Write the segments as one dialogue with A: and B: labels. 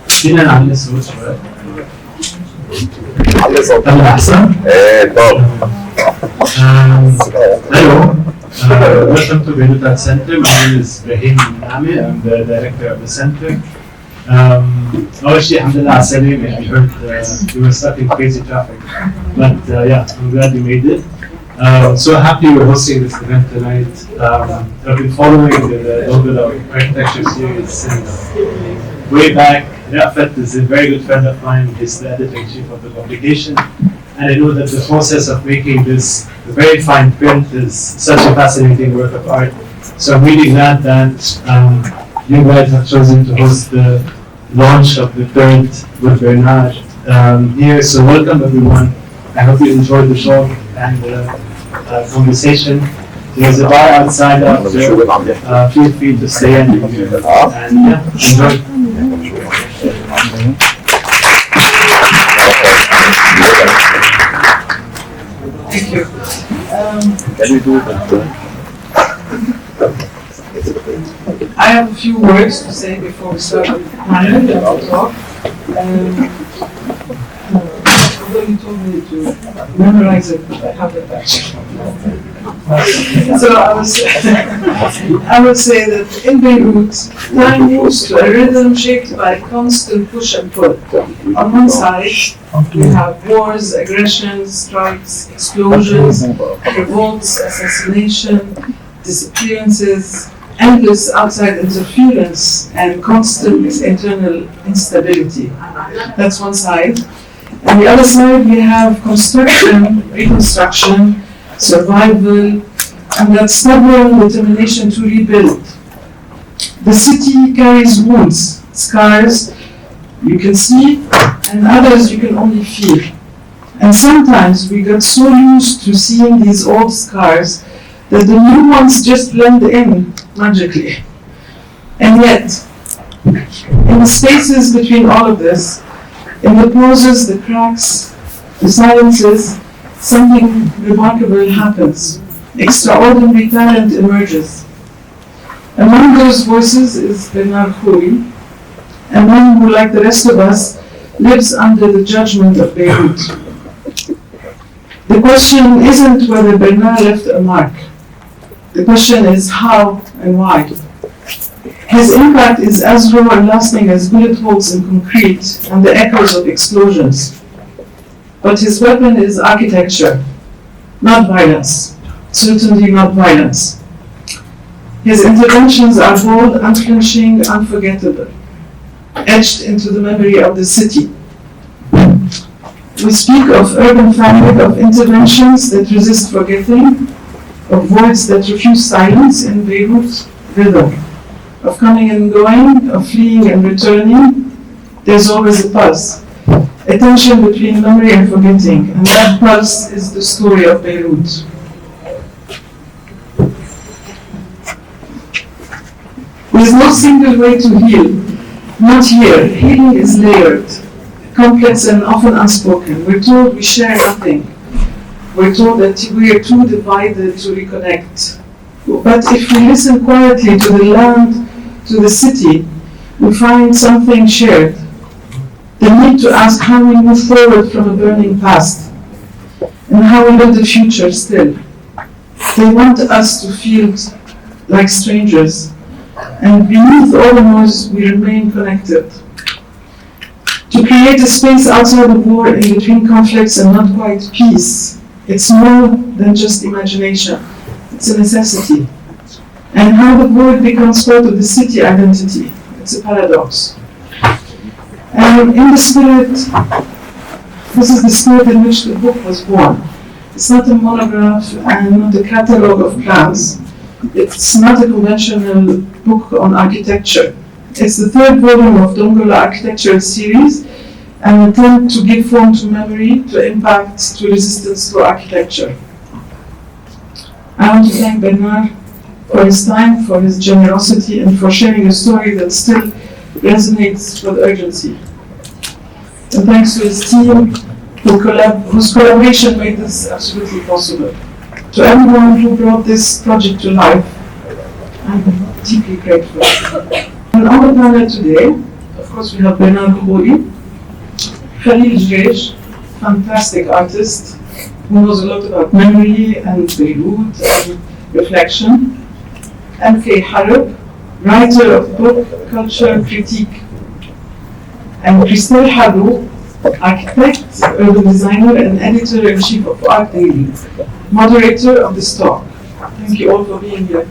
A: فينا نعلي الصوت شوية.
B: علي صوت.
A: هلا أحسن؟
B: إيه طب.
A: Hello. Welcome to Beirut Art Center. My name is Rahim Nami. I'm the director of the center. أول شيء الحمد لله على السلامة. I heard you were stuck in crazy traffic, but yeah, I'm glad you made it. So happy we're hosting this event tonight. I've been following the Nobel Architecture series since way back. Rafat is a very good friend of mine. He's the editor-in-chief of the publication. And I know that the process of making this very fine print is such a fascinating work of art. So I'm really glad that you guys have chosen to host the launch of the third with Bernard here. So welcome everyone. I hope you enjoyed the talk and the conversation. There's a bar outside after. Feel free to stay in here. And yeah, enjoy.
C: Thank you. I have a few words to say before we start with the talk. Although you told me to memorize it, I have it actually. So I would say that in Beirut, time moves to a rhythm shaped by constant push and pull. On one side, we have wars, aggressions, strikes, explosions, revolts, assassination, disappearances, endless outside interference, and constant internal instability. That's one side. On the other side, we have construction, reconstruction, survival, and that stubborn determination to rebuild. The city carries wounds, scars you can see, and others you can only feel. And sometimes we got so used to seeing these old scars that the new ones just blend in magically. And yet, in the spaces between all of this, in the pauses, the cracks, the silences, something remarkable happens. Extraordinary talent emerges. Among those voices is Bernard Khoury, a man who, like the rest of us, lives under the judgment of Beirut. The question isn't whether Bernard left a mark. The question is how and why. His impact is as raw and lasting as bullet holes in concrete and the echoes of explosions. But his weapon is architecture, not violence, certainly not violence. His interventions are bold, unflinching, unforgettable, etched into the memory of the city. We speak of urban fabric, of interventions that resist forgetting, of voids that refuse silence in Beirut rhythm, of coming and going, of fleeing and returning. There's always a pulse, a tension between memory and forgetting, and that pulse is the story of Beirut. There's no single way to heal, not here. Healing is layered, complex and often unspoken. We're told we share nothing. We're told that we are too divided to reconnect. But if we listen quietly to the land, to the city, we find something shared. The need to ask how we move forward from a burning past, and how we build a future still. They want us to feel like strangers, and beneath all the noise, we remain connected. To create a space outside the war, in between conflicts and not quite peace, it's more than just imagination. It's a necessity. And how the void becomes part of the city identity. It's a paradox. And in the spirit, this is the spirit in which the book was born. It's not a monograph and not a catalogue of plans. It's not a conventional book on architecture. It's the third volume of Dongola Architectural Series, an attempt to give form to memory, to impact, to resistance to architecture. I want to thank Bernard for his time, for his generosity, and for sharing a story that still resonates with urgency. And thanks to his team, whose collaboration made this absolutely possible. To everyone who brought this project to life, I'm deeply grateful. And on the panel today, of course, we have Bernard Khoury, Khalil Joreige, fantastic artist who knows a lot about memory and Beirut and reflection. Harb, writer of book Culture Critique. And Christele Harrouk, architect, urban designer, and editor-in-chief of Art Daily, moderator of this talk. Thank you all for being here.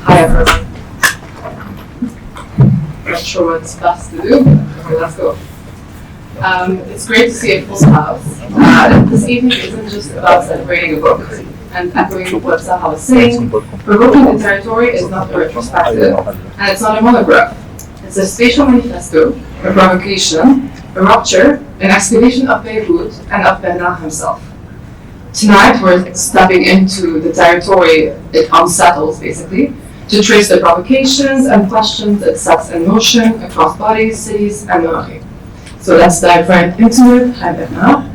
B: Hi everyone. Not sure what's best to do, but okay, let's go. It's great to see a full house. This evening isn't just about celebrating a book and echoing what Zaha was saying. Provoking the Territory is not a retrospective, and it's not a monograph. It's a spatial manifesto, a provocation, a rupture, an excavation of Beirut and of Bernard himself. Tonight we're stepping into the territory it unsettles, basically, to trace the provocations and questions it sets in motion across bodies, cities, and memory. So let's dive right into it. Hi Bernard.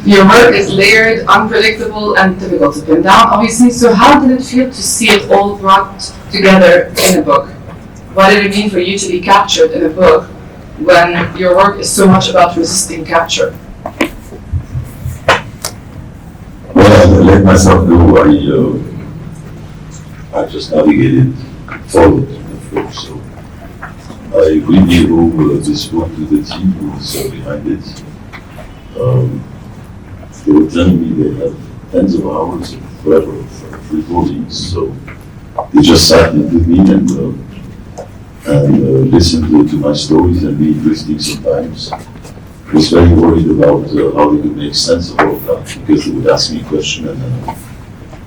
B: Your work is layered, unpredictable, and difficult to pin down, obviously, so how did it feel to see it all brought together in a book? What did it mean for you to be captured in a book when your work is so much about resisting capture?
D: Well, I let myself go. I just navigated forward the flow. So I really owe this book to the team who was behind it. They were telling me they had tens of hours of forever of recordings, so they just sat with me and listened to my stories and me drifting sometimes. I was very worried about how they could make sense of all of that, because they would ask me a question and then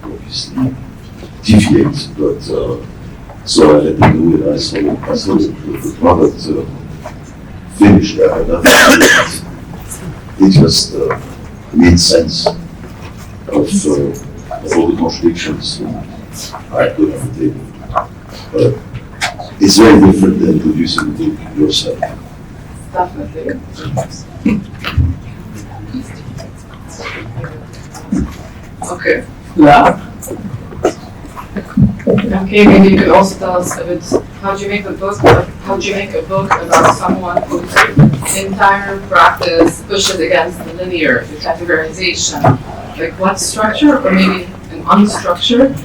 D: obviously deviate. But so I let them do it. I saw the product finished. I had nothing to do with it. It just made sense of all the contradictions I put on the table. But it's very different than producing a book yourself.
B: Definitely. Okay.
C: Yeah.
B: Okay, maybe you could also tell us a bit, how do you make a book about someone whose entire practice pushes against the linear, the categorization? Like what structure, or maybe an unstructured,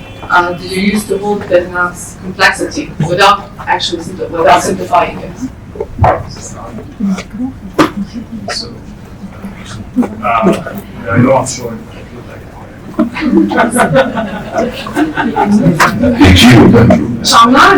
B: did you use to hold Bernard's complexity without actually simplifying it?
A: So, I know I'm short.
B: I'm not.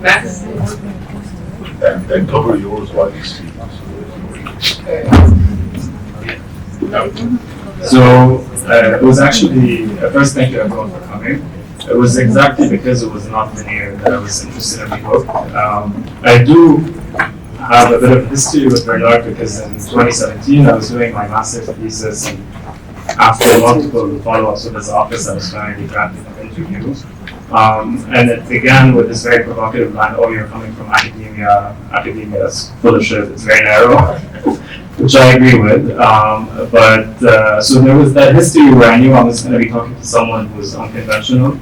B: Max?
D: And cover yours while you speak.
A: So it was actually, first thank you everyone for coming. It was exactly because it was not linear that I was interested in the book. I do have a bit of history with Bernard because in 2017 I was doing my master's thesis, and after multiple follow-ups with his office I was finally drafting an interview. And it began with this very provocative line, oh, you're coming from academia is full of shit, it's very narrow, which I agree with. So there was that history where I knew I was going to be talking to someone who was unconventional.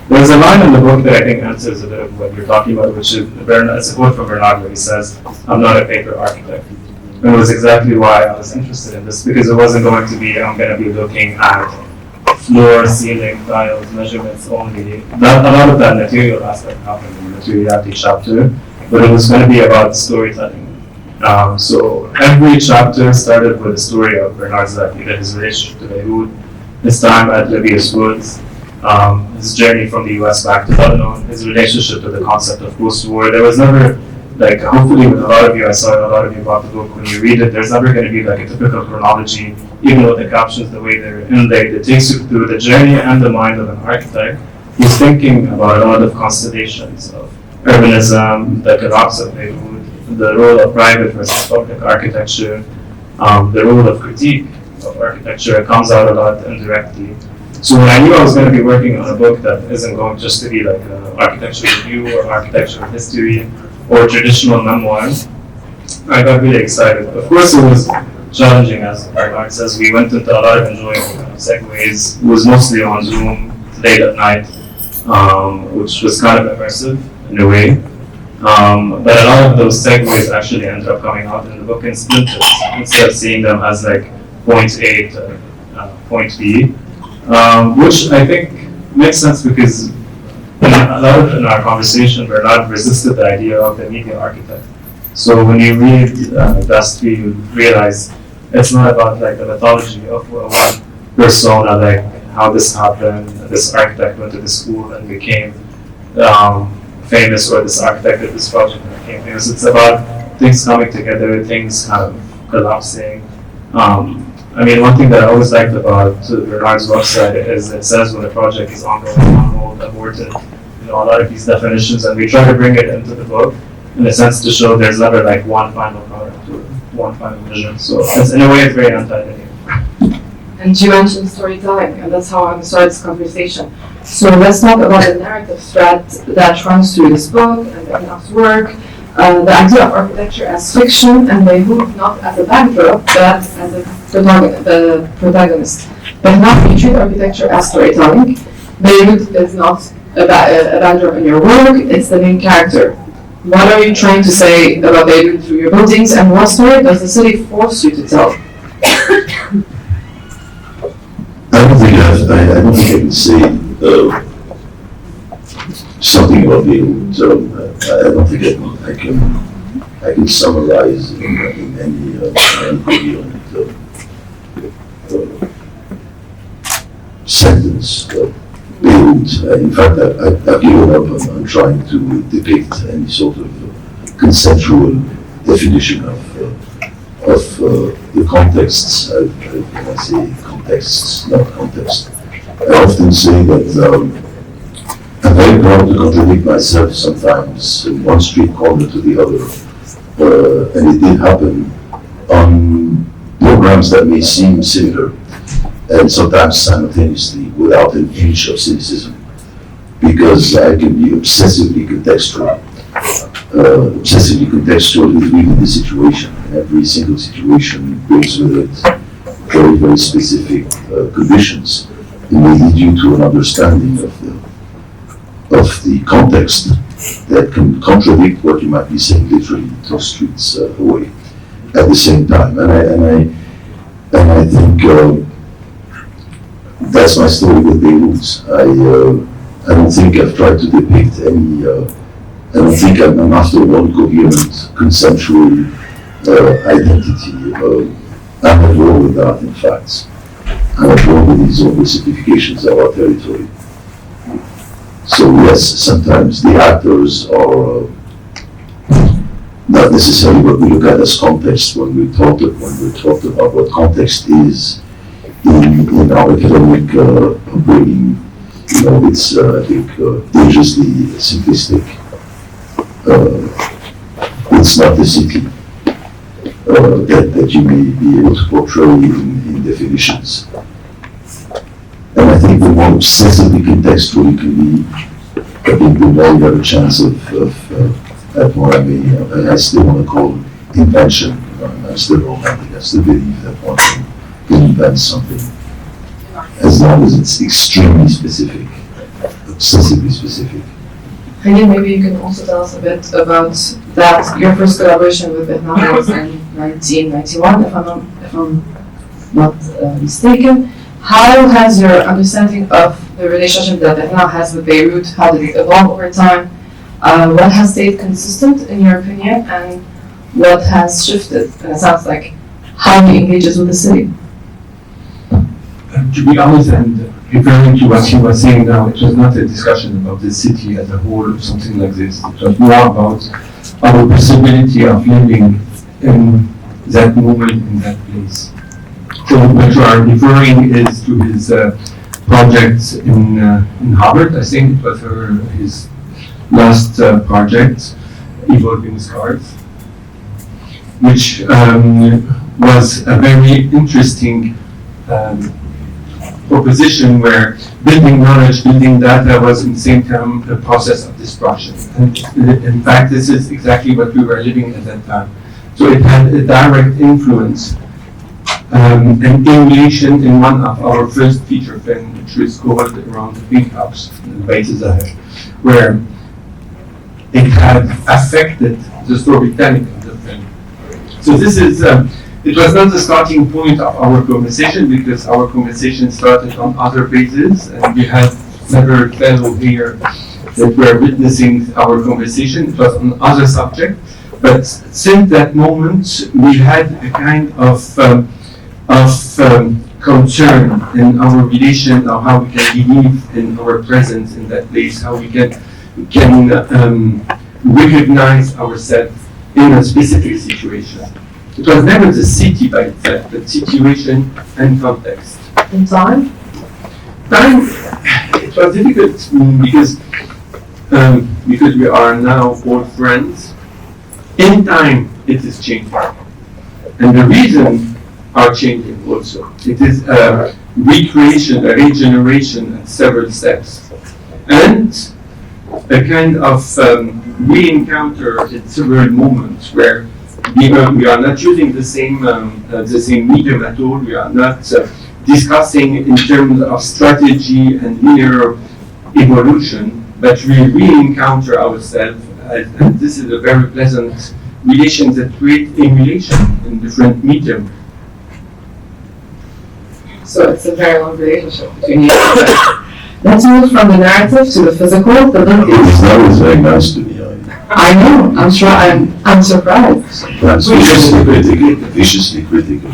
A: There's a line in the book that I think answers a bit of what you're talking about, which is it's a quote from Bernard where he says, I'm not a paper architect. And it was exactly why I was interested in this, because it wasn't going to be, I'm going to be looking at floor, ceiling, tiles, measurements only. A lot of that material aspect happened in the materiality chapter, but it was going to be about storytelling. So every chapter started with a story of Bernard's life, either his relationship to Beirut, his time at Libya's Woods, his journey from the US back to Lebanon, his relationship to the concept of post-war. There was never, like, hopefully with a lot of you, I saw a lot of you bought the book, when you read it, there's never going to be like a typical chronology, even with the captions, the way they're inlaid. It takes you through the journey and the mind of an architect,
E: he's thinking about a lot of constellations of urbanism, the collapse of Beirut, the role of private versus public architecture, the role of critique of architecture comes out a lot indirectly. So when I knew I was going to be working on a book that isn't going just to be like an architecture review or architectural history or traditional memoir, I got really excited. Of course, it was challenging, as Bernard says. We went into a lot of enjoyable segues. It was mostly on Zoom, late at night, which was kind of immersive in a way. But a lot of those segues actually ended up coming out in the book in splinters instead of seeing them as like point A to point B, which I think makes sense because in our conversation, Bernard resisted the idea of the media architect. So when you read Dusty, you realize it's not about like the mythology of one persona, like how this happened, this architect went to this school and became famous, or this architect did this project and became famous. It's about things coming together, things kind of collapsing. I mean, one thing that I always liked about Bernard's website is it says when a project is ongoing, on hold, aborted, a lot of these definitions, and we try to bring it into the book in a sense to show there's never like one final product or one final vision. So it's, in a way, it's very anti-linear.
B: And you mentioned storytelling, and that's how I started this conversation. So let's talk about the narrative thread that runs through this book and Behnam's work. The idea of architecture as fiction and Beirut not as a backdrop, but as the protagonist. Behnam, you treat architecture as storytelling. Beirut is not a backdrop in your work, it's the main character. What are you trying to say about Beirut through your buildings, and what story does the city force you to tell?
D: I don't think I can say something about Beirut. I don't think I can summarize in any coherent sentence. Beirut. In fact, I've given up on trying to depict any sort of conceptual definition of the contexts. When I say contexts, not context, I often say that I'm very proud to contradict myself sometimes in one street corner to the other, and it did happen on programs that may seem similar, and sometimes simultaneously without an inch of cynicism, because I can be obsessively contextual. Obsessively contextual is really the situation. Every single situation brings with it very, very specific conditions. It may lead you to an understanding of the context that can contradict what you might be saying literally 2 streets away at the same time. And I think that's my story with Beirut. I don't think I've tried to depict any. I don't think I'm after one coherent conceptual identity. I'm at war with that, in fact. I'm at war with these oversimplifications of our territory. So yes, sometimes the actors are not necessarily what we look at as context when we talk about what context is in our academic upbringing. It's I think dangerously simplistic. It's not the city that you may be able to portray in definitions. And I think the more obsessively contextual you can be, I think the more you have a chance of at what I still want to call invention. I'm still romantic. I still believe that one can invent something, as long as it's extremely specific, obsessively specific.
B: Khalil, maybe you can also tell us a bit about that. Your first collaboration with Behnam was in 1991, if I'm not mistaken. How has your understanding of the relationship that Behnam has with Beirut, how did it evolve over time? What has stayed consistent in your opinion, and what has shifted? And it sounds like how he engages with the city.
F: To be honest, and referring to what he was saying now, it was not a discussion about the city as a whole or something like this. It was more about our possibility of living in that moment, in that place. So what you are referring is to his project project in Harvard. I think it was his last project, Evolving Scars, which was a very interesting proposition where building knowledge, building data was in the same time a process of destruction. And in fact, this is exactly what we were living at that time. So it had a direct influence and emulation in one of our first feature film, which is called Around the Pink House, in Beit Zahir, where it had affected the storytelling of the film. So this is, it was not the starting point of our conversation, because our conversation started on other bases, and we had several fellows here that were witnessing our conversation. It was on other subjects, but since that moment, we had a kind of concern in our relation, or how we can believe in our presence in that place, how we can recognize ourselves in a specific situation. It was never the city by itself, but situation and context.
B: In time?
F: Time, it was difficult because we are now all friends. In time, it is changing. And the reasons are changing also. It is a recreation, a regeneration at several steps. And a kind of re-encounter at several moments where we are not using the same medium at all. We are not discussing in terms of strategy and linear evolution, but we re-encounter ourselves, and this is a very pleasant relation that creates emulation in different medium.
B: So it's a very long relationship between you. Let's move from the narrative to the physical, the building.
D: It's always very nice to me.
B: I know, I'm sure I'm surprised.
D: Sometimes viciously critical.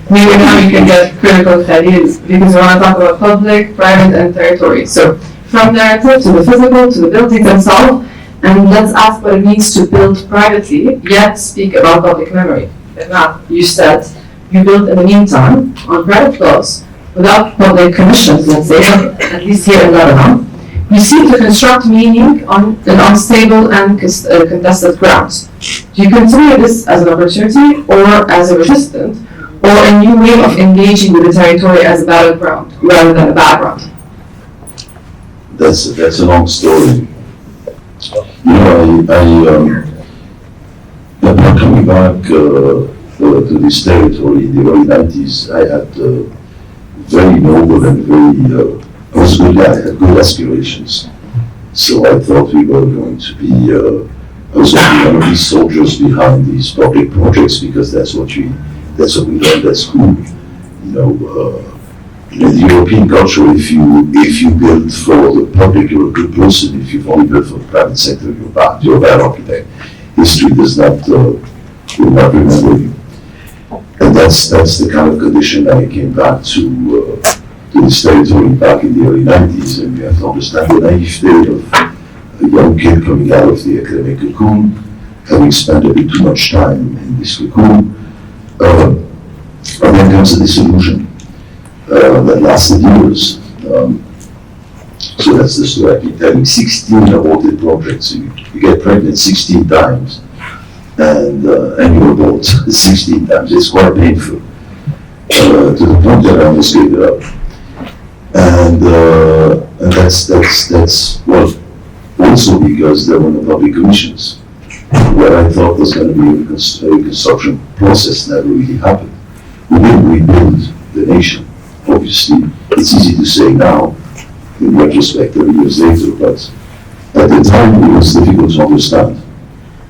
B: Maybe now you can get critical Khalil, because we want to talk about public, private, and territory. So from narrative to the physical to the buildings themselves, and let's ask what it means to build privately, yet speak about public memory. And now, you said you built in the meantime on private plots without public commissions, let's say, at least here in Lebanon. You seem to construct meaning on an unstable and contested grounds. Do you consider this as an opportunity or as a resistance, or a new way of engaging with the territory as a battleground rather than a background?
D: That's a long story. You know, upon coming back to this territory in the early 90s, I had very noble and very I was a good guy, I had good aspirations. So I thought we were going to be, I was going to be one of these soldiers behind these public projects, because that's what we learned at school. You know, in the European culture, if you build for the public, you're a good person. If you've only built for the private sector, you're a bad architect. History does not, will not remember you. And that's the kind of condition that I came back to this territory back in the early 90s, and we have to understand the naivete of a young kid coming out of the academic cocoon, having spent a bit too much time in this cocoon, and then comes a disillusion that lasted years. So that's the story I keep telling. 16 aborted projects. You get pregnant 16 times, and you abort 16 times. It's quite painful, to the point that I almost gave it up. And that's well, also because there were no public commissions. What I thought was going to be a reconstruction process never really happened. We didn't rebuild the nation. Obviously, it's easy to say now, in retrospect, 30 years later, but at the time it was difficult to understand.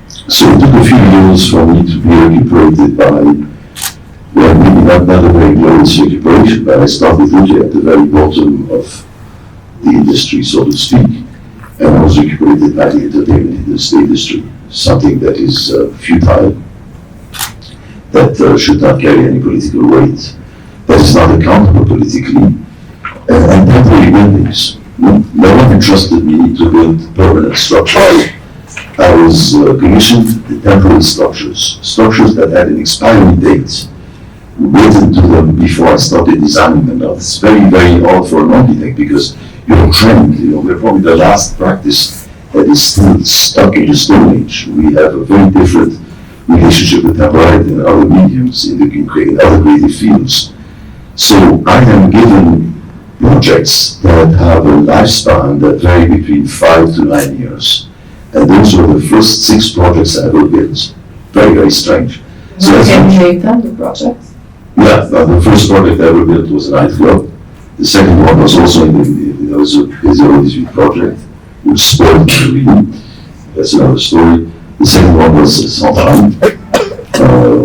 D: So it took a few years for me to be recuperated by, well, maybe not a very glorious recuperation, but I started looking at the very bottom of the industry, so to speak, and I was recuperated by the entertainment industry, something that is futile, that should not carry any political weight, that is not accountable politically, and temporary buildings. No one entrusted me to build permanent structures. I was commissioned the temporary structures that had an expiry date. written to them before I started designing them. Now, it's very, very odd for an architect because you're trained. We're probably the last practice that is still stuck in the Stone Age. We have a very different relationship with temporality and other mediums in other creative fields. So I am given projects that have a lifespan that vary between 5 to 9 years. And those were the first 6 projects I ever built. Very, very strange. So
B: Can you name them, the projects?
D: yeah, the first project I ever built was a nightclub. The second one was also a project, which spoiled me really. That's another story. The second one was Central,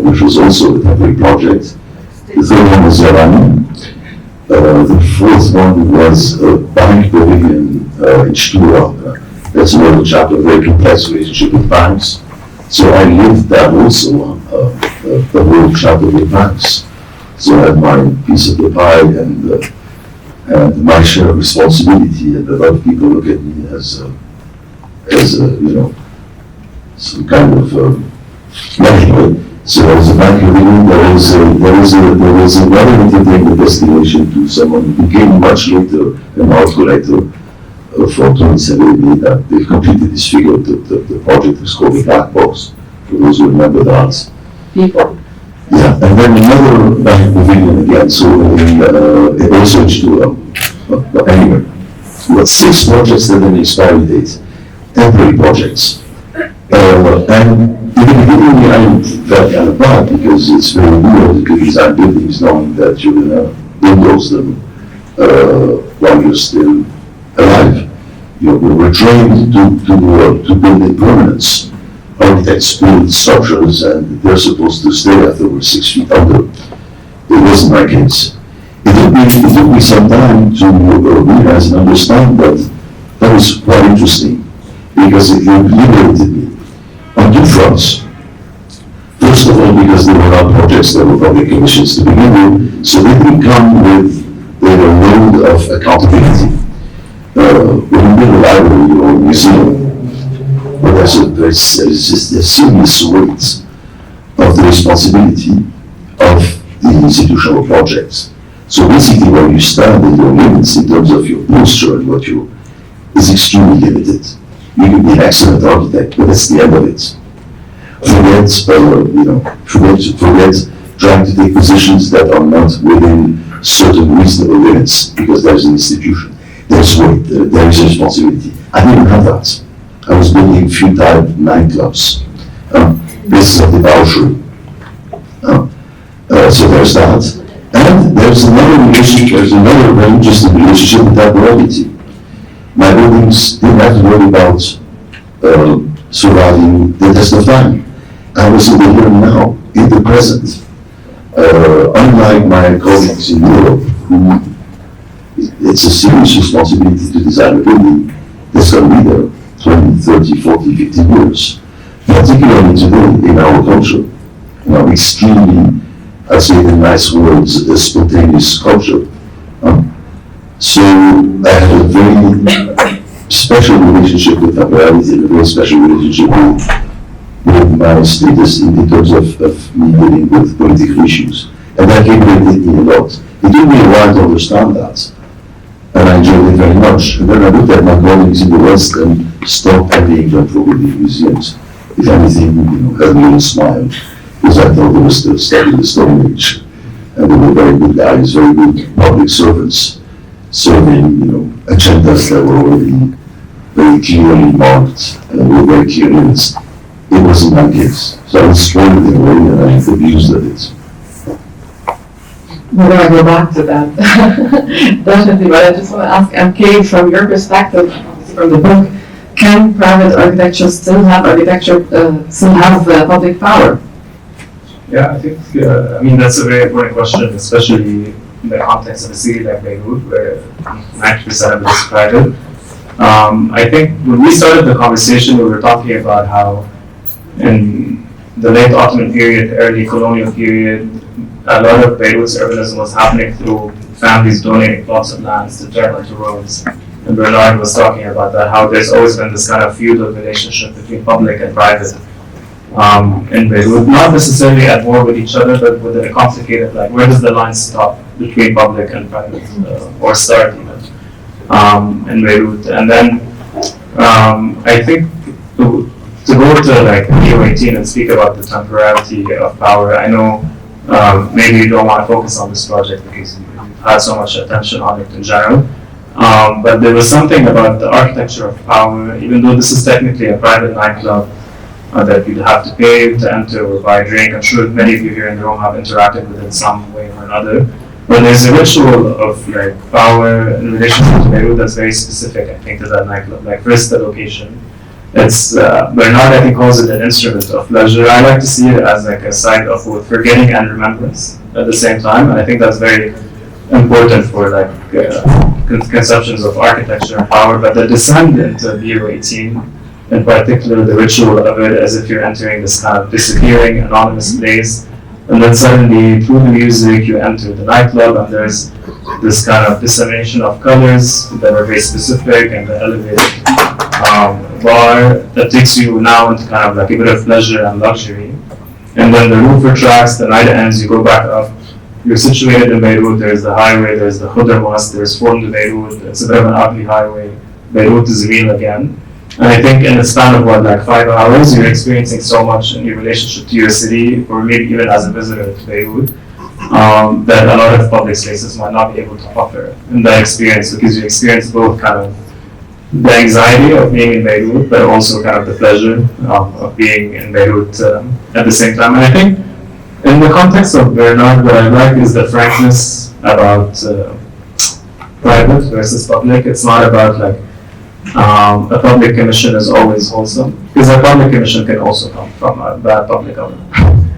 D: which was also a temporary project. The third one was Joreige. The fourth one was a bank pavilion in Stura. That's another chapter, a very complex relationship with banks. So I lived that also, the whole chapter with banks. So I had my piece of the pie and my share of responsibility, and a lot of people look at me as some kind of anyway. So there was a bank pavilion, there was another entertainment destination to someone who became much later an art collector from 27 that they've completely disfigured the project was called the Black Box, for those who remember that.
B: People.
D: Yeah, and then another bank pavilion again, so it also but anyway, we had 6 projects that had an expiry date, temporary projects. And in the beginning I felt kind of bad because it's very weird to design buildings knowing that you're going to bulldoze them while you're still alive. We're trained to build in permanence. Architects build structures and they're supposed to stay after we're 6 feet under. It wasn't my case. It took me some time to realize and understand that was quite interesting because it liberated me on 2 fronts. First of all, because they were not projects that were public commissions to begin with, so they didn't come with a load of accountability. When you build a library or a museum, but there's a serious weight of the responsibility of the institutional projects. So basically where you stand in your limits in terms of your posture and what you is extremely limited. You can be an excellent architect, but that's the end of it. Forget trying to take positions that are not within certain reasonable limits, because there's an institution. There's weight, there is a responsibility. I didn't have that. I was building futile nightclubs, places of debauchery. So there's that. And there's another relationship, there's another very interesting relationship with temporality. My buildings didn't have to worry about surviving the test of time. I was in the here and now, in the present. Unlike my colleagues in Europe, who it's a serious responsibility to design a building that's going to be there 20, 30, 40, 50 years. Particularly today in our culture, extremely, I'd say in nice words, a spontaneous culture. So I had a very special relationship with temporality and a very special relationship with my status in terms of me dealing with political issues. And that liberated me a lot. It took me a while to understand that. And I enjoyed it very much. And then I looked at my colleagues in the West and stopped envying them for building museums. If anything, had a little smile, because I thought they were still stuck in the Stone Age. And they were very good guys, very good public servants, serving, agendas that were already very clearly marked and were very clear limits. It wasn't my case. So I was spoiled in a way and I abused of it.
B: We're going to go back to that, definitely, but I just want to ask MK, from your perspective, from the book, can private architecture still have public power?
E: Yeah, I think, that's a very important question, especially in the context of a city like Beirut, where 90% of it is private. I think when we started the conversation, we were talking about how in the late Ottoman period, early colonial period, a lot of Beirut's urbanism was happening through families donating plots of lands to turn into roads. And Bernard was talking about that, how there's always been this kind of feudal relationship between public and private. in Beirut, not necessarily at war with each other, but with a complicated, like, where does the line stop between public and private, or start even, in Beirut. And then I think to go to like PO18 and speak about the temporality of power, I know maybe you don't want to focus on this project because you've had so much attention on it in general. But there was something about the architecture of power, even though this is technically a private nightclub that you'd have to pay to enter or buy a drink. I'm sure many of you here in the room have interacted with it in some way or another. But there's a ritual of like power in relationship to Beirut that's very specific, I think, to that nightclub. Like first, the location. It's Bernard, I think, calls it an instrument of pleasure. I like to see it as like a site of both forgetting and remembrance at the same time, and I think that's very important for like conceptions of architecture and power. But the descent into BO18, in particular, the ritual of it, as if you're entering this kind of disappearing, anonymous place, and then suddenly through the music you enter the nightclub, and there's this kind of dissemination of colors that are very specific, and the elevated bar that takes you now into kind of like a bit of pleasure and luxury. And then the roof retracts, the night ends, you go back up. You're situated in Beirut, there's the highway, there's the Khoury Mosque, there's Forum de Beirut, it's a bit of an ugly highway. Beirut is real again. And I think in the span of what, like 5 hours, you're experiencing so much in your relationship to your city, or maybe even as a visitor to Beirut, that a lot of public spaces might not be able to offer in that experience, because you experience both kind of the anxiety of being in Beirut, but also kind of the pleasure of being in Beirut at the same time. And I think in the context of Bernard, what I like is the frankness about private versus public. It's not about like a public commission is always wholesome, because a public commission can also come from a bad public owner.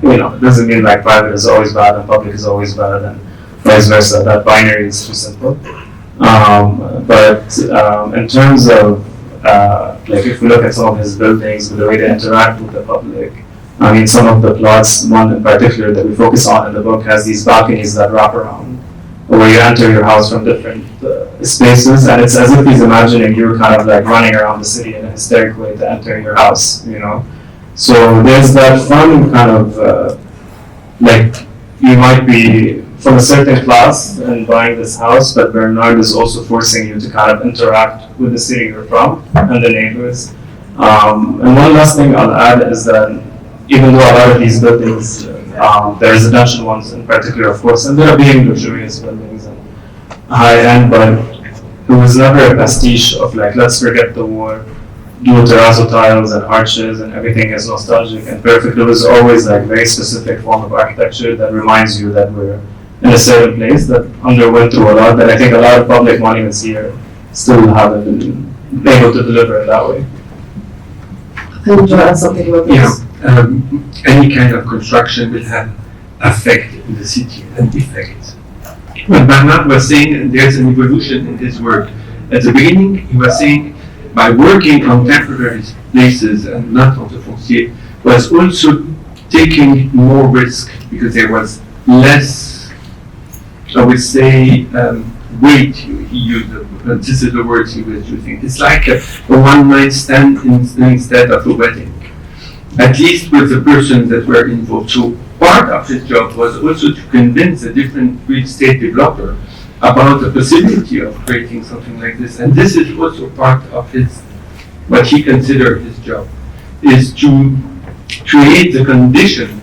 E: You know, it doesn't mean like private is always bad and public is always bad, and vice versa. That binary is too simple. But in terms of like if we look at some of his buildings, the way they interact with the public, I mean, some of the plots, one in particular that we focus on in the book, has these balconies that wrap around, where you enter your house from different spaces, and it's as if he's imagining you're kind of like running around the city in a hysteric way to enter your house, you know. So there's that fun kind of like you might be from a certain class and buying this house, but Bernard is also forcing you to kind of interact with the city you're from and the neighbors. And one last thing I'll add is that even though a lot of these buildings, the residential ones in particular, of course, ended up being luxurious buildings and high-end, but it was never a pastiche of like, let's forget the war, do terrazzo tiles and arches and everything is nostalgic and perfect. It was always like very specific form of architecture that reminds you that we're in a certain place that underwent through a lot, that I think a lot of public monuments here still haven't been able to deliver in that way.
B: Would you add something about this?
F: Any kind of construction will have effect in the city and effect. What Bernard was saying, there's an evolution in his work. At the beginning, he was saying, by working on temporary places and not on the foncier, was also taking more risk because there was less, I would say, weight he used. This is the words he was using. It's like a one-night stand instead of a wedding, at least with the persons that were involved. So part of his job was also to convince a different real estate developer about the possibility of creating something like this. And this is also part of his, what he considered his job, is to create the condition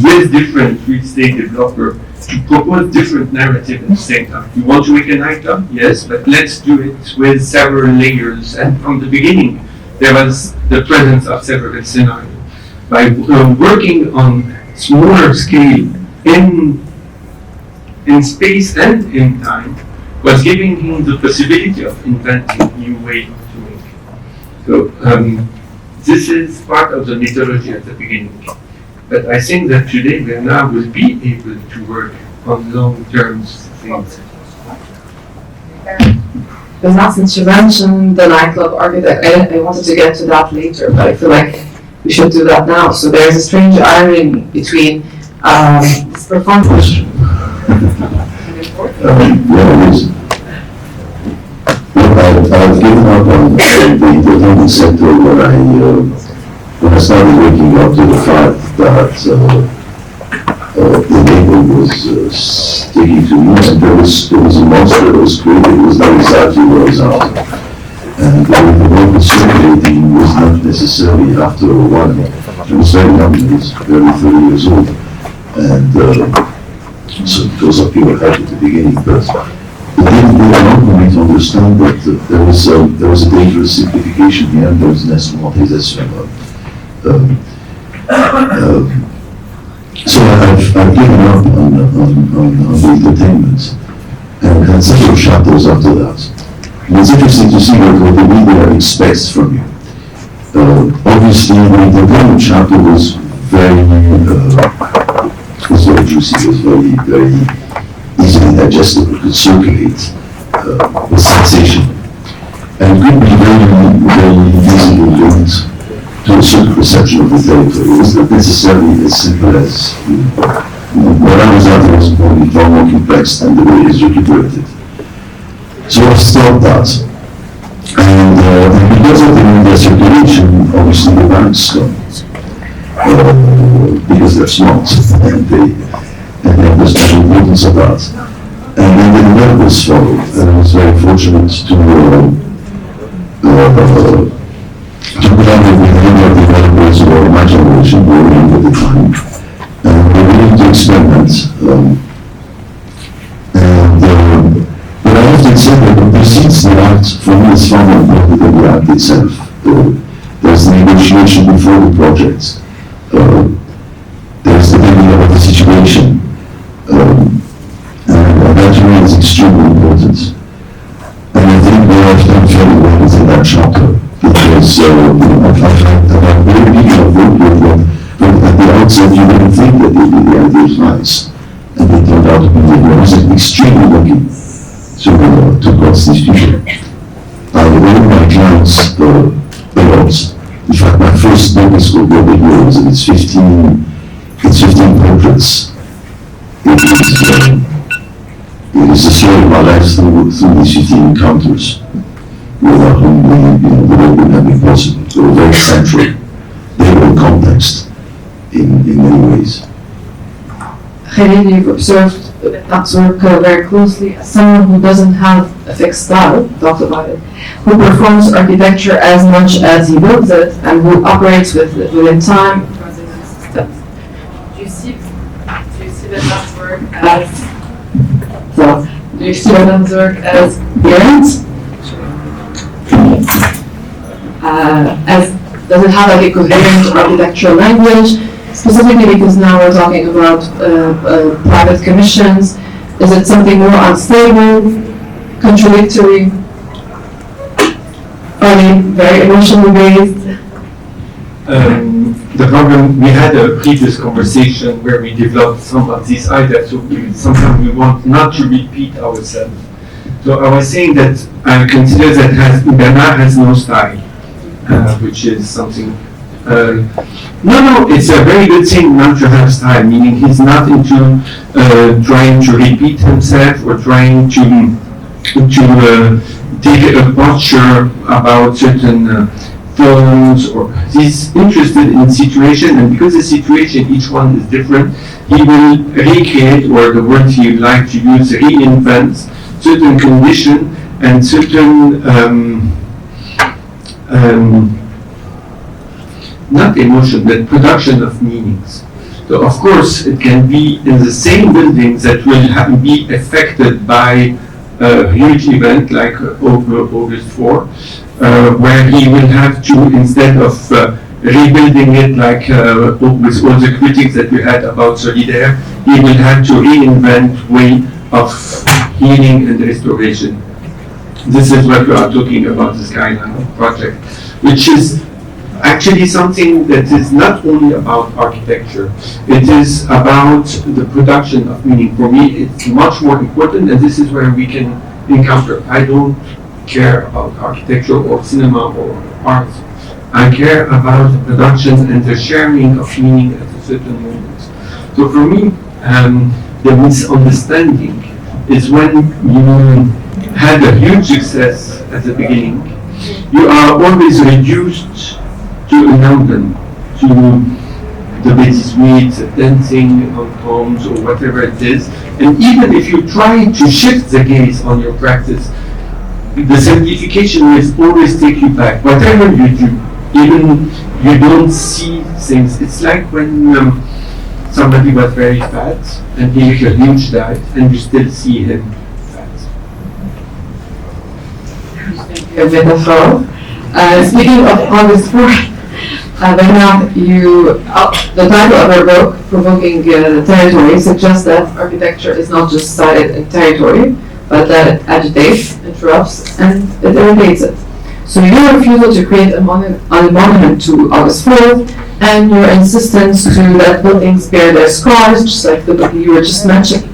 F: with different real estate developer to propose different narrative at the same time. You want to make a nightclub? Yes, but let's do it with several layers. And from the beginning, there was the presence of several scenarios. By working on smaller scale in space and in time, was giving him the possibility of inventing new ways to make. So this is part of the mythology at the beginning. But I think that today Bernard will be able to work on long-term things.
B: Because since you mentioned the nightclub architect, I wanted to get to that later, but I feel like we should do that now. So there's a strange irony between this performance.
D: I've given up on the entertainment sector when I started waking up to the fact that the neighbor was sticking to me, and there was a monster that was created. It was not exactly what I was after. And the local circulating was not necessarily after a while. I was very young, I was barely 30 years old. And so those are pure help at the beginning, but it didn't allow me to understand that there was a dangerous simplification here, and there was an instrumentalisation. So I've given up on the entertainment and had several chapters after that. And it's interesting to see what the media expects from you. Obviously, the entertainment chapter was very juicy, was very easily digestible, could circulate with sensation, and could be very easily linked to a certain perception of the territory. It was not necessarily as simple as, what I was after was probably far more complex than the way it is recuperated. So I've stopped that. And because of the media circulation, obviously the banks come. Because they're smart, and they understand the importance of that. And then the developers followed, and I was very fortunate to collaborate with many of the developers who are my generation, who were young at the time, and we were willing to experiment. But I often said that what precedes the act, for me, is far more important than the act itself. There's the negotiation before the project. There's the building of the situation. And that to me is extremely important. And I think what I've done fairly well is in that chapter. Because I've had very people I've worked with them, but at the outset you didn't think that the idea was nice. And they turned out to be I was extremely lucky to cross these people. I owe my clients a lot. In fact, my first book is called Global Heroes, and it's 15 portraits. It is the story of my life through these 15 encounters, without whom the world would have been possible. They were very central. They were context in many ways.
B: Khalil, you've observed that work very closely. As someone who doesn't have a fixed style, talked about it, who performs architecture as much as he builds it, and who operates within time. Do you see that work as do you see that work as parents? Does it have like a coherent architectural language? Specifically because now we're talking about private commissions. Is it something more unstable, contradictory? Are they very emotionally based?
F: The problem, we had a previous conversation where we developed some of these ideas, so sometimes we want not to repeat ourselves. So I was saying that I consider that Bernard has no style, which is something. No, it's a very good thing not to have style, meaning he's not into trying to repeat himself or trying to take a posture about certain forms, or he's interested in situation, and because the situation, each one is different, he will recreate, or the word he would like to use, reinvent certain condition and certain not emotion, but production of meanings. So of course it can be in the same buildings that will be affected by a huge event like August 4, where he will have to, instead of rebuilding it like with all the critics that we had about Solidaire, he will have to reinvent way of healing and restoration. This is what we are talking about, this Skyline project, which is actually something that is not only about architecture, it is about the production of meaning. For me, it's much more important, and this is where we can encounter. I don't care about architecture or cinema or art. I care about the production and the sharing of meaning at a certain moment. So for me, the misunderstanding is when you had a huge success at the beginning, you are always reduced to a London. to the Betty Smith dancing on homes or whatever it is. And even if you try to shift the gaze on your practice, the simplification will always take you back. Whatever you do, even you don't see things. It's like when somebody was very fat and he took a huge diet and you still see him fat.
B: A metaphor. Speaking of August 4th, Bernard, the title of our book, Provoking the Territory, suggests that architecture is not just sited in territory, but that it agitates, interrupts, and it irritates it. So your refusal to create a monument to August 4th, and your insistence to let buildings bear their scars, just like the book you were just mentioning,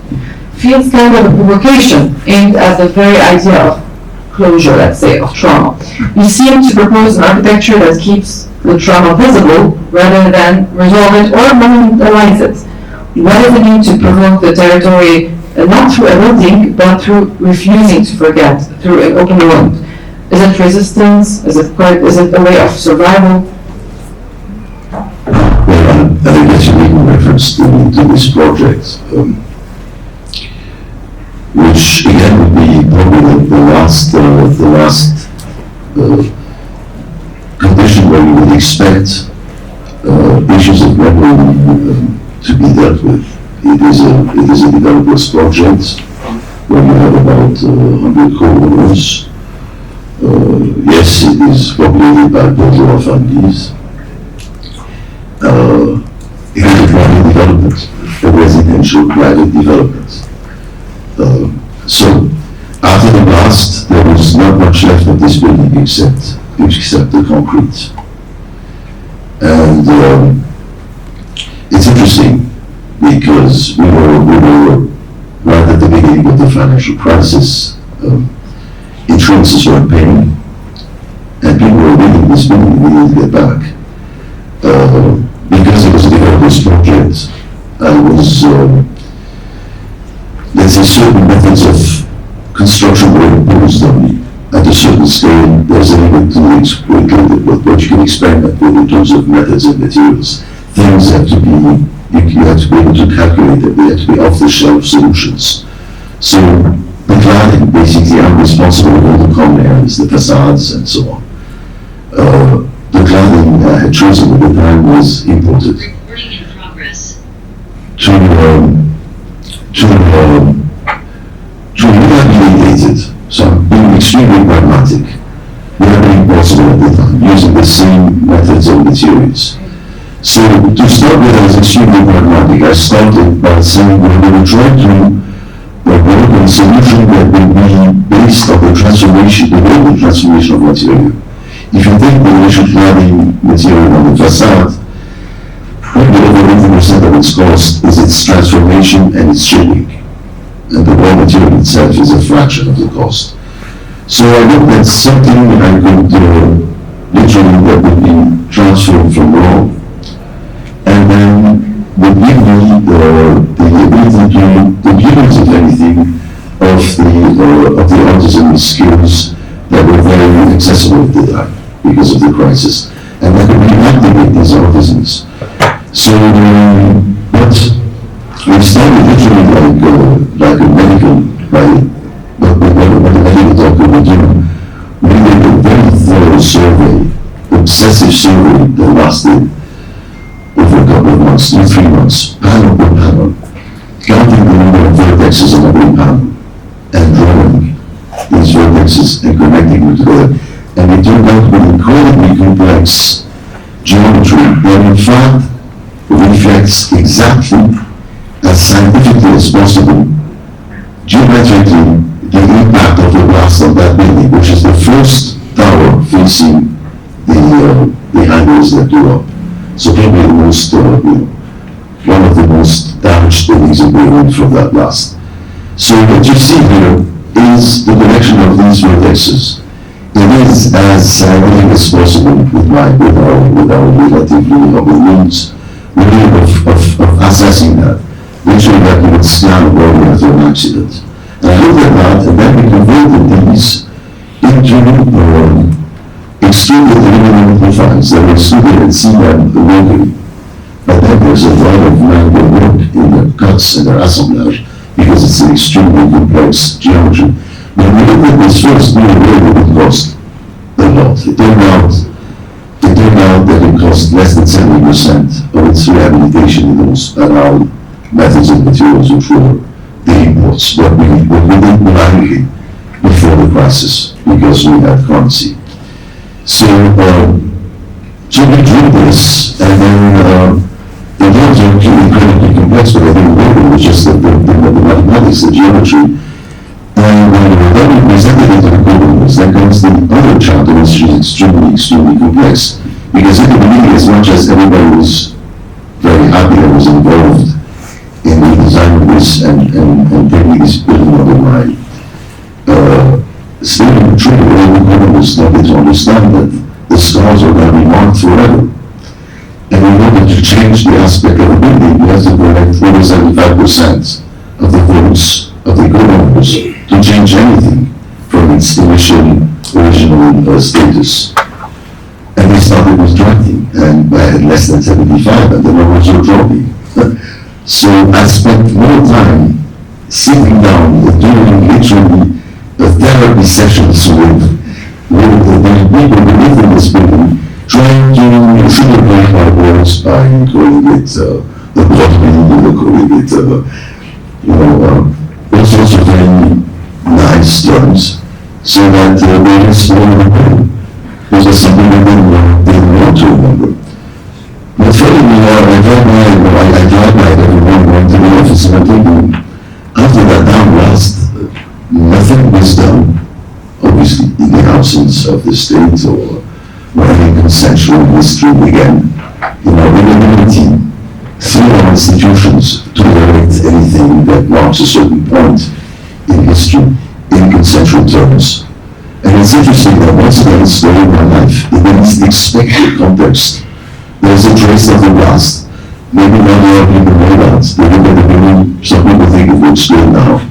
B: feels kind of a provocation aimed at the very idea of closure, let's say, of trauma. You seem to propose an architecture that keeps the trauma visible rather than resolve it or memorialize it. What does it mean to provoke the territory, not through a building, but through refusing to forget, through an open wound? Is it resistance? Is it a way of survival?
D: Well, I think that's a making reference to this project, which again would be probably the last condition where you would expect issues of memory to be dealt with. It is a developer's project where you have about 100 co-owners. Yes, it is populated by bourgeois families. It is a private development, a residential private development. So after the blast, there was not much left of this building except the concrete. And it's interesting because we were right at the beginning of the financial crisis. Insurances weren't paying, and people were leaving this building. We needed to get back. Because it was a developer's project, I was, let's say, certain methods of construction were imposed on me. At a certain scale, there's a limit to what you can experiment with in terms of methods and materials. Things have to be, you have to be able to calculate them. They have to be off-the-shelf solutions. So the cladding, basically, I'm responsible for all the common areas, the facades, and so on. The cladding I had chosen at the time was imported.
G: Recording in progress.
D: To rehabilitate it. So I'm being extremely pragmatic. Wherever possible at the time, using the same methods and materials. So to start with, I was extremely pragmatic. I started by saying we're going to try to work on a solution that will be based on the transformation, the global transformation of material. If you take the initial cladding material on the facade, maybe over 80% of its cost is its transformation and its shaping. And the raw material itself is a fraction of the cost. So I looked at something I could literally that would be transformed from raw, and then would give me the ability to, the humans, if anything, of the artisan skills that were very accessible at the time because of the crisis, and that could reactivate these artisans. So, but we started literally like a medical, what a medical doctor would do. We did a very thorough survey, obsessive survey that lasted over a couple of months, 2-3 months, panel per panel, counting the number of vertexes on every panel, and drawing these vertexes and connecting them together. And it turned out to be incredibly complex geometry that in fact reflects exactly as scientifically as possible geometrically the impact of the blast on that building, which is the first tower facing the hangars that blew up. So probably the most, one of the most damaged buildings in Beirut from that blast. So what you see here is the connection of these vertexes. It is as scientific as possible with our relatively humble means. We need of assessing that. Literally that you would scan a body after an accident. And I looked at that, and then we converted these into excluded the minimum funds that were excluded and see them locally. But then there's a lot of manual work in the cuts and their assemblage because it's an extremely complex geometry. When we looked at this first, we were aware that it cost a lot. It turned out that it cost less than 70% of its rehabilitation in those allowed methods and materials which were the imports, what we did blindly before the crisis because we had currency. So we drew this, and then the drawings are incredibly complex, but I think it was just the mathematics, the geometry. And then we presented it to the co-owners. Then comes the other chapter, which is extremely complex. Because in the beginning, as much as everybody was very happy and was involved in the design of this and taking this building under my still in the trade, all the co-owners started to understand that the scars are going to be marked forever. And in order to change the aspect of the building, we have to collect over 75% of the votes of the co-owners to change anything from its original status. And they started withdrawing, and I had less than 75, and the numbers were dropping. So I spent more time sitting down and doing literally therapy sessions with the people who live in this building, trying to sugarcoat my words by calling it the plot building, calling it all sorts of very nice terms, so that they just remember. This was something they didn't want to remember. But finally, I drive by every morning going to the office, and I'm thinking, after that downblast, nothing was done, obviously in the absence of the state or any consensual history began in our inability through our institutions to direct anything that marks a certain point in history in consensual terms. And it's interesting that once again, it's story of my life, in the least expected context, there's a trace of the past. Maybe not a lot of people know that. They look at the building, some people think it looks good now,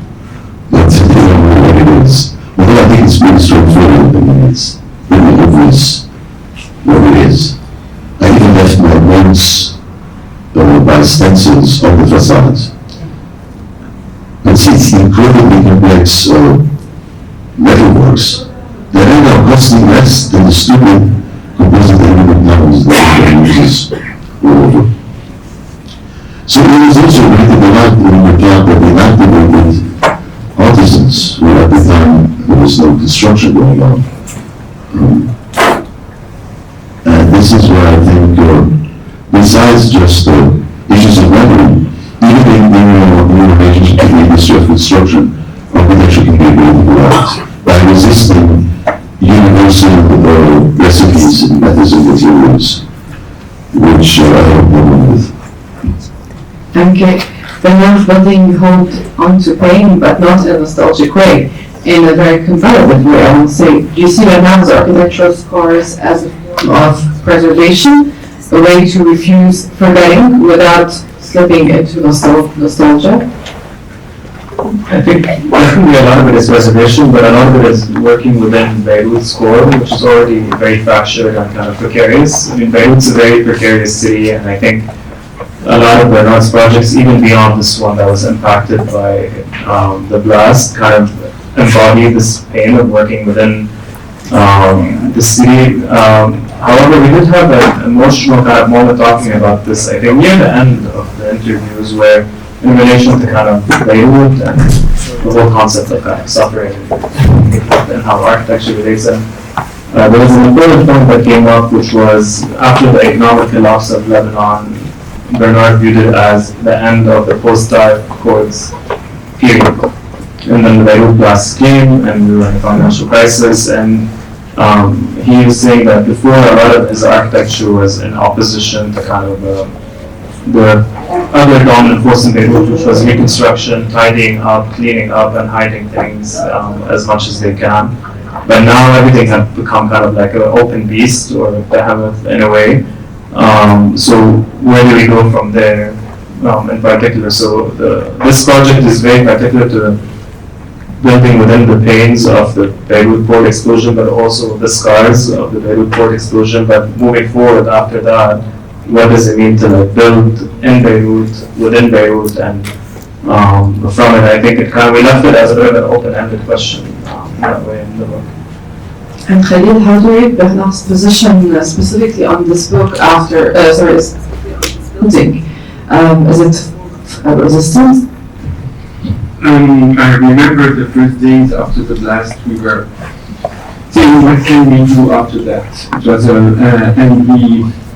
D: but they don't know what it is. Although I think it's pretty straightforward, I mean, it's pretty obvious what it is. I even left my notes by stencils on the facade. It's incredibly complex metalworks that end up costing less than the stupid composite aluminum panels that everybody uses all over. So it is also rated in the plant that they activated artisans who at the time there was no construction going on. And this is where I think, besides just issues of memory, even in relationship to the industry of construction, architecture can be a beautiful art by resisting universal recipes and methods and materials, which I have a problem with.
B: Okay, then you're building hold onto pain, but not in a nostalgic way, in a very competitive way, I would say. Do you see that now as architectural scars as a form of preservation, a way to refuse forgetting without slipping into nostalgia?
E: I think definitely a lot of it is reservation, but a lot of it is working within Beirut's core, which is already very fractured and kind of precarious. I mean, Beirut's a very precarious city, and I think a lot of Bernard's projects, even beyond this one that was impacted by the blast, kind of embody this pain of working within the city. However, we did have an emotional kind of moment talking about this, I think, near the end of the interviews, where in relation to kind of Beirut and the whole concept of kind of suffering and how architecture relates. And there was an important point that came up, which was after the economic collapse of Lebanon, Bernard viewed it as the end of the post-Tariq Accords period. And then the Beirut blast came, and we were in a financial crisis, and he was saying that before, a lot of his architecture was in opposition to kind of the other dominant force in Beirut, which was reconstruction, tidying up, cleaning up, and hiding things as much as they can. But now everything had become kind of like an open beast, or behemoth in a way. So where do we go from there in particular? So this project is very particular to building within the pains of the Beirut port explosion, but also the scars of the Beirut port explosion. But moving forward after that, what does it mean to like build in Beirut, within Beirut, and from it, I think we left it as a bit of an open-ended question that way in the book.
B: And Khalil, how do you read Bernard's position specifically on this book after, building? Is it resistance?
F: I remember the first days after the blast, we were saying, what can we do after that? It was,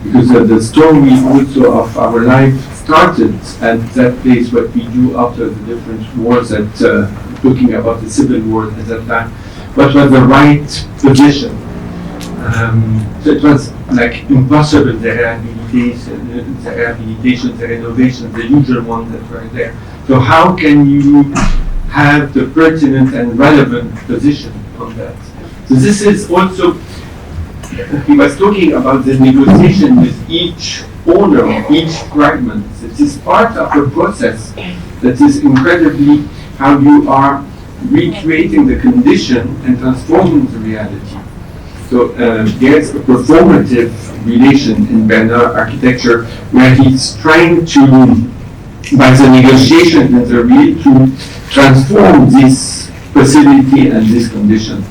F: because the story also of our life started at that place, what we do after the different wars, talking about the civil war at that time, what was the right position. So it was like impossible, the rehabilitation, the renovation, the usual ones that were there. So how can you have the pertinent and relevant position on that? So this is also, he was talking about the negotiation with each owner of each fragment. It is part of a process that is incredibly how you are recreating the condition and transforming the reality. So there's a performative relation in Bernard architecture where he's trying to, by the negotiation and the real, to transform this facility and this condition.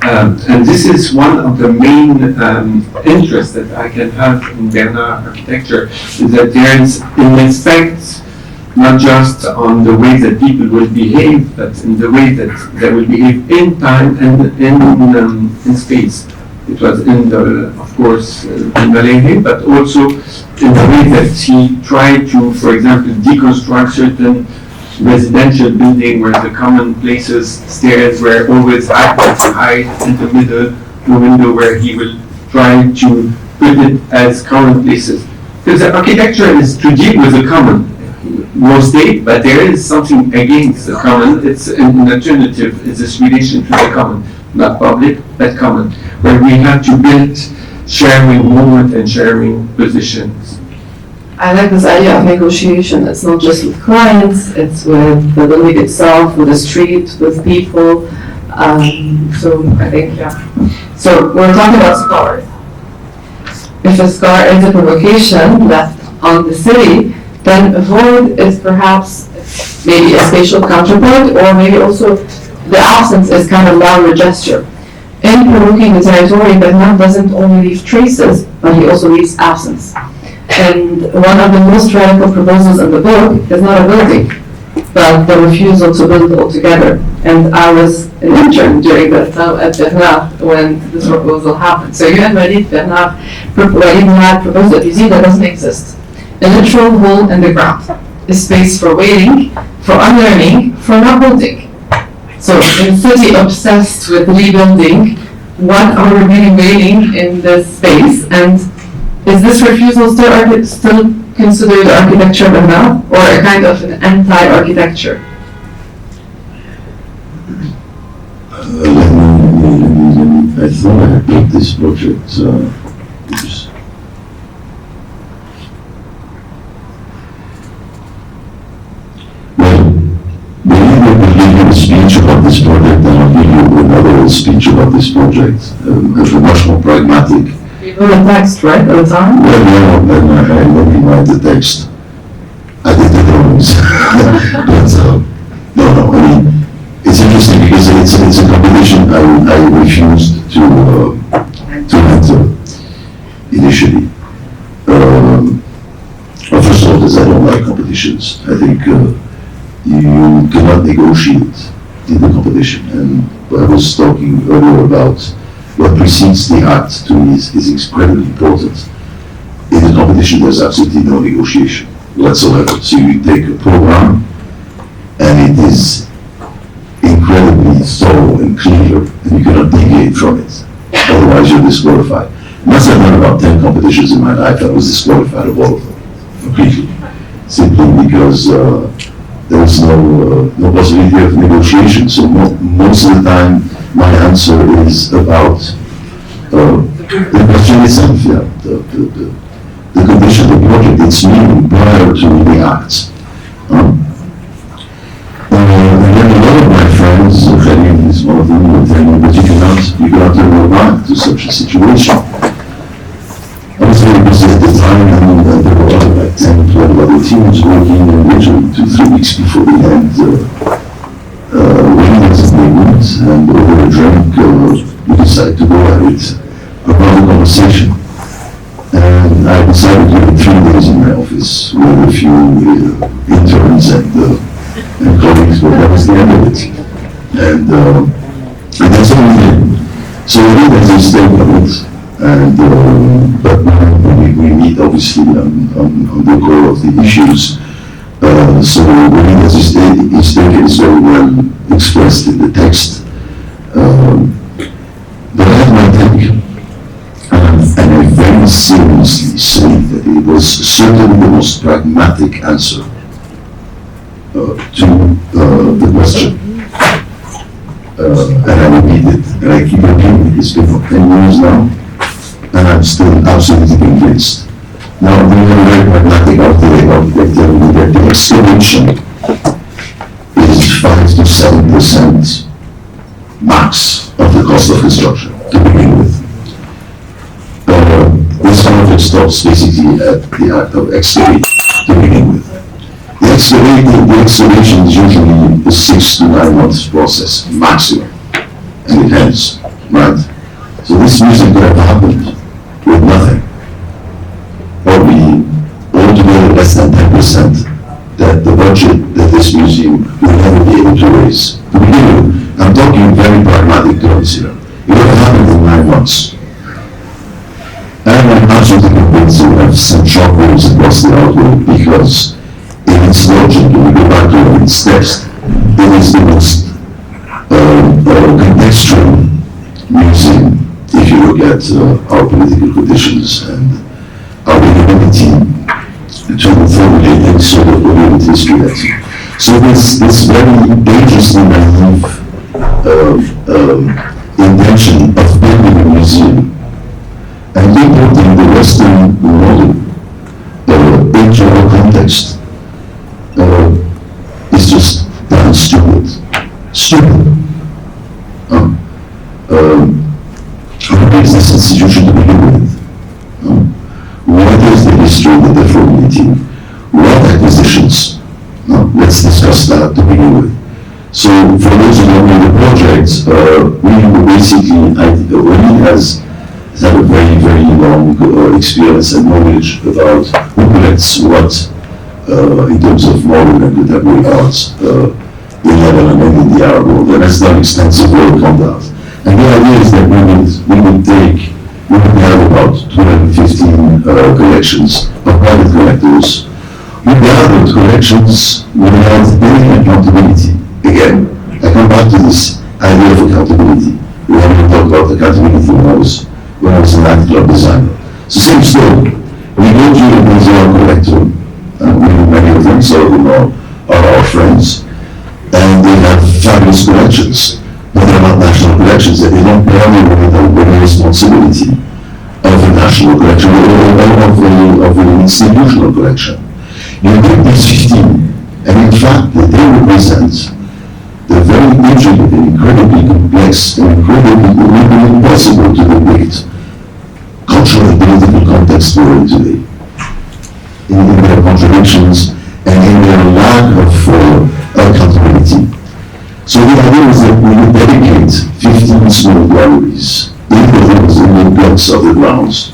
F: And this is one of the main interests that I can have in Bernard architecture, is that there is an effect not just on the way that people will behave, but in the way that they will behave in time and in space. It was in the, of course, in Malay, but also in the way that he tried to, for example, deconstruct certain residential building where the common places, stairs were always high in the middle, the window where he will try to put it as common places. Because the architecture is to deal with the common. Mostly, but there is something against the common. It's an alternative. It's this relation to the common, not public, but common, where we have to build sharing moment and sharing positions.
B: I like this idea of negotiation. It's not just with clients, it's with the building itself, with the street, with people. So I think, yeah. So we're talking about scars. If a scar is a provocation left on the city, then a void is perhaps maybe a spatial counterpoint, or maybe also the absence is kind of louder gesture. In Provoking the Territory, Bernard doesn't only leave traces, but he also leaves absence. And one of the most radical proposals in the book is not a building, but the refusal to build altogether. And I was an intern during that time at Bernard when this proposal happened. So you had Walid Bernard proposed a museum that doesn't exist. A literal hole in the ground, a space for waiting, for unlearning, for not building. So in a city obsessed with rebuilding, what are we really waiting in this space? And is this refusal still considered architecture now, or a kind of an anti-architecture?
D: I thought I had built this project. Speech about this project, and I'll give you another speech about this project, a much more pragmatic.
B: You wrote a text, right, at the time?
D: Well, no, I didn't write the text. I did the drawings. But, no, I mean, it's interesting because it's a competition I refused to enter initially. Well, first of all, because I don't like competitions. I think you cannot negotiate in the competition. And I was talking earlier about what precedes the act to me is incredibly important. In the competition, there's absolutely no negotiation whatsoever. So you take a program, and it is incredibly thorough and clear, and you cannot deviate from it. Otherwise, you're disqualified. Must have done about 10 competitions in my life. I was disqualified of all of them, completely. Simply because there's no possibility of negotiation. So most of the time, my answer is about the question itself, yeah, the condition, the project, its meaning prior to the act. And then a lot of my friends cannot turn your back to such a situation. I was very busy at the time, and there were like 10, 12 other teams working, and literally 2-3 weeks before the end, we met in Beirut, and over a drink, we decided to go at it, about the conversation. And I decided to do 3 days in my office with a few interns and colleagues, but that was the end of it. And that's all we did. So we did as a statement, and but we meet obviously on the core of the issues. So we meet as a statement is very well expressed in the text. But I have my take, and I very seriously say that it was certainly the most pragmatic answer to the question. And I repeat it, and I keep repeating it. It's been for 10 years now, and I'm still absolutely convinced. Now, we have a very pragmatic architect telling me that the excavation is 5 to 7% max of the cost of construction to begin with. This kind of it stops basically at the act of excavating to begin with. The excavation is usually a 6 to 9 months process, maximum, and it ends, right? So this music could have happened with nothing, or be altogether less than 10% that the budget that this museum will never be able to raise. To begin with, I'm talking very pragmatic terms here. It would have happened in 9 months. And I'm absolutely convinced it would have sent shockwaves across the outworld, because in its logic, when we go back to its text, it is the most contextual museum if you look at our political conditions and our inability to formulate any sort of coherent history. So this very dangerously naive intention of building a museum and importing the Western model into our context is just damn stupid. Stupid. What is this institution to begin with? What is the history that they're formulating? What acquisitions? Let's discuss that to begin with. So, for those who don't know the project, we basically, Khoury has had a very, very long experience and knowledge about who collects what in terms of modern and contemporary arts in Lebanon and in the Arab world, and has done extensive work on that. And the idea is that we would have about 215 collections of private collectors. We gathered collections without any accountability. Again, I come back to this idea of accountability. We haven't talked about accountability when I was a nightclub designer. It's the same story. We go to a museum collector, and we know many of them, some of them are our friends, and they have fabulous collections, but they're not national collections, and they don't bear the responsibility of a national collection or of an institutional collection. You take these 15, and in fact, they represent the very intricate and incredibly complex and incredibly impossible to depict cultural and political context we're in today, in their contradictions and in their lack of accountability. So the idea is that we would dedicate 15 small galleries in the blocks of the grounds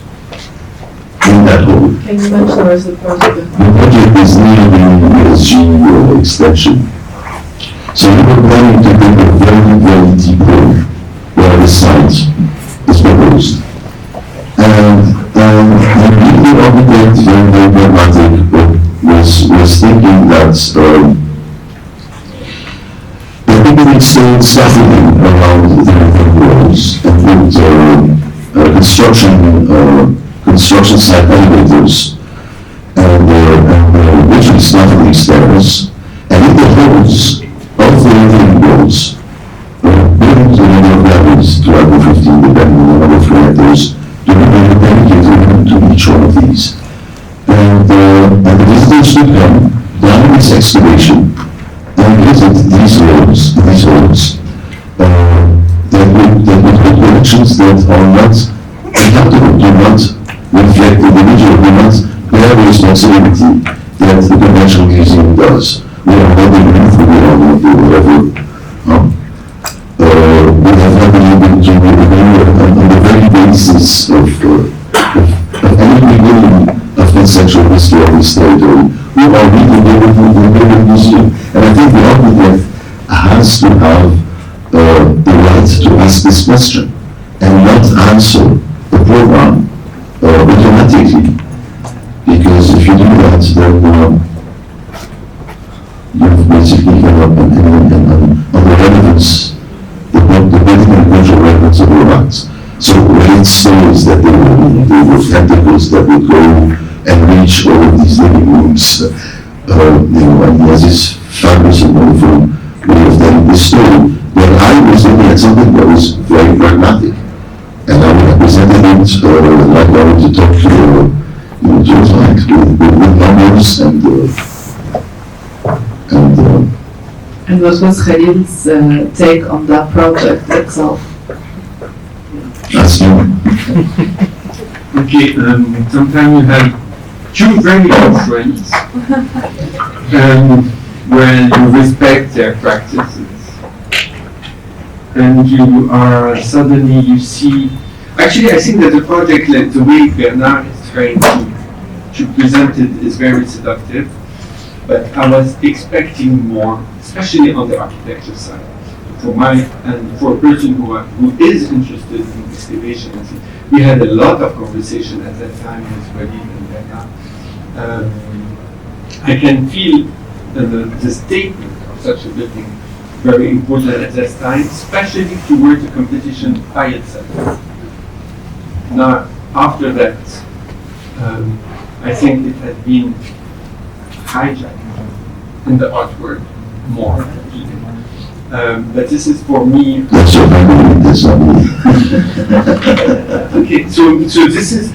D: in that hall.
B: Can you mention the rest of the project?
D: The project is near the ESG extension. So we were planning to take a very, very deep hole where the site is proposed. And the architect, very, very pragmatic, was thinking that they could install scaffolding around the walls and put construction site elevators and literally scaffolding stairs, and in the holes of the retaining walls, building the number of galleries, 12 or 15, depending on the number of collectors, to be dedicated to each one of these. And the visitors would come down this excavation and visit these holes that would put collections that are not accountable, do not reflect the individual, do not bear the responsibility that the conventional museum does. We are not the youth, we are not the whatever. We have not been able to agree on the very basis of any beginning of conceptual history of this territory. We are really the Beirut Museum. And I think the architect has to have the right to ask this question and not answer the program automatically. Because if you do that, then you've basically given up on the relevance, the political and cultural relevance of the rights. So when it shows that there were tentacles that would go and reach all of these living rooms, and he has this fabulous and wonderful way of telling this story. But I was looking at something that was very pragmatic, and I represented it like I wanted to talk to just like with numbers and
B: what was Khalil's take on that project itself?
D: that's you.
F: Okay, sometimes you have two very good friends where you respect their practices. And you are suddenly, you see, actually I think that the project, like the way Bernard is trying to present it is very seductive, but I was expecting more, especially on the architecture side. And for a person who is interested in excavation, we had a lot of conversation at that time with Khalil and Bernard. I can feel the statement of such a building very important at that time, especially towards the competition by itself. Now, after that, I think it had been hijacked in the artwork more. But this is for me.
D: That's your memory, that's not me.
F: Okay, so this is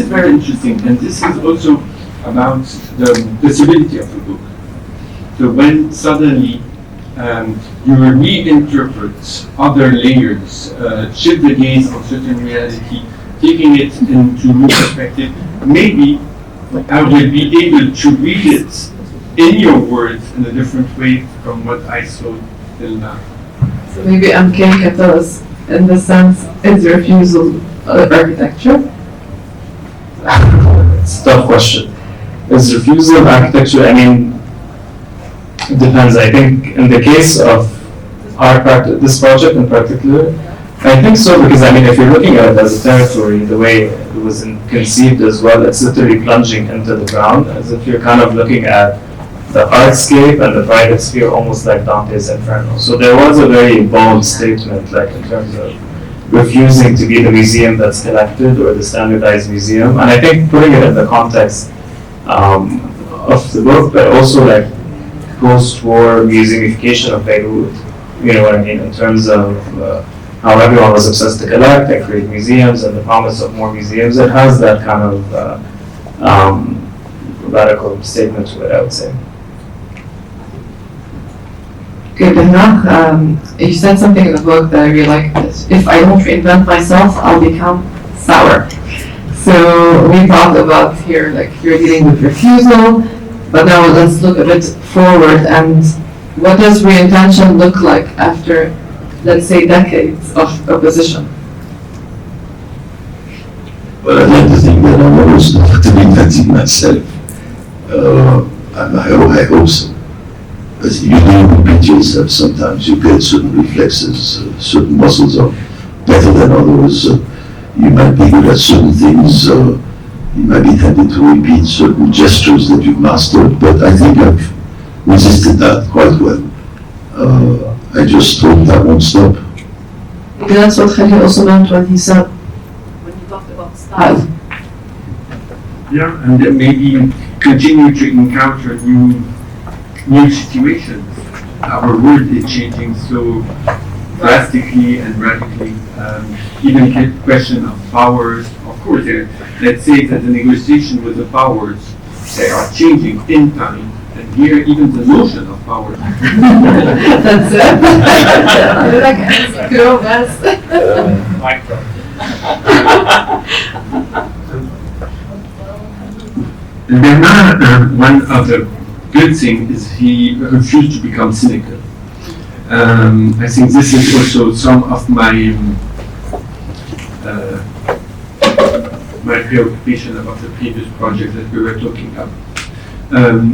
F: very interesting, and this is also about the possibility of the book. So when suddenly you reinterpret other layers, shift the gaze on certain reality, taking it into new perspective, maybe I will be able to read it in your words in a different way from what I saw till now.
B: So maybe MK can tell us, in the sense, is refusal architecture?
E: It's a tough question. Is refusal of architecture, I mean, it depends. I think in the case of this project in particular, I think so, because I mean, if you're looking at it as a territory, the way it was conceived as well, it's literally plunging into the ground, as if you're kind of looking at the artscape and the private sphere almost like Dante's Inferno. So there was a very bold statement, like in terms of refusing to be the museum that's collected or the standardized museum. And I think putting it in the context of the book, but also like post-war museumification of Beirut, you know what I mean, in terms of how everyone was obsessed to collect and create museums and the promise of more museums. It has that kind of radical statement to it, I would say.
B: Okay, Bernard, you said something in the book that I really like. If I don't reinvent myself, I'll become sour. So we talked about here, like you're dealing with refusal, but now let's look a bit forward. And what does reinvention look like after, let's say, decades of opposition?
D: Well, I'd like to think that I'm always not reinventing myself. I hope so. But you do repeat yourself sometimes. You get certain reflexes, certain muscles are better than others. You might be good at certain things. You might be tempted to repeat certain gestures that you've mastered. But I think I've resisted that quite well. I just hope that won't stop.
B: Maybe that's what Khalil also meant when he said, when he talked about style.
F: Yeah, and then maybe continue to encounter new situations. Our world is changing so drastically and radically. Even the question of powers, of course, let's say that the negotiation with the powers, they are changing in time, And here, even the notion of power.
B: That's it. Like, girl, that's.
E: Micro.
F: And Bernard, one of the good things is he refused to become cynical. I think this is also some of my my preoccupation about the previous project that we were talking about.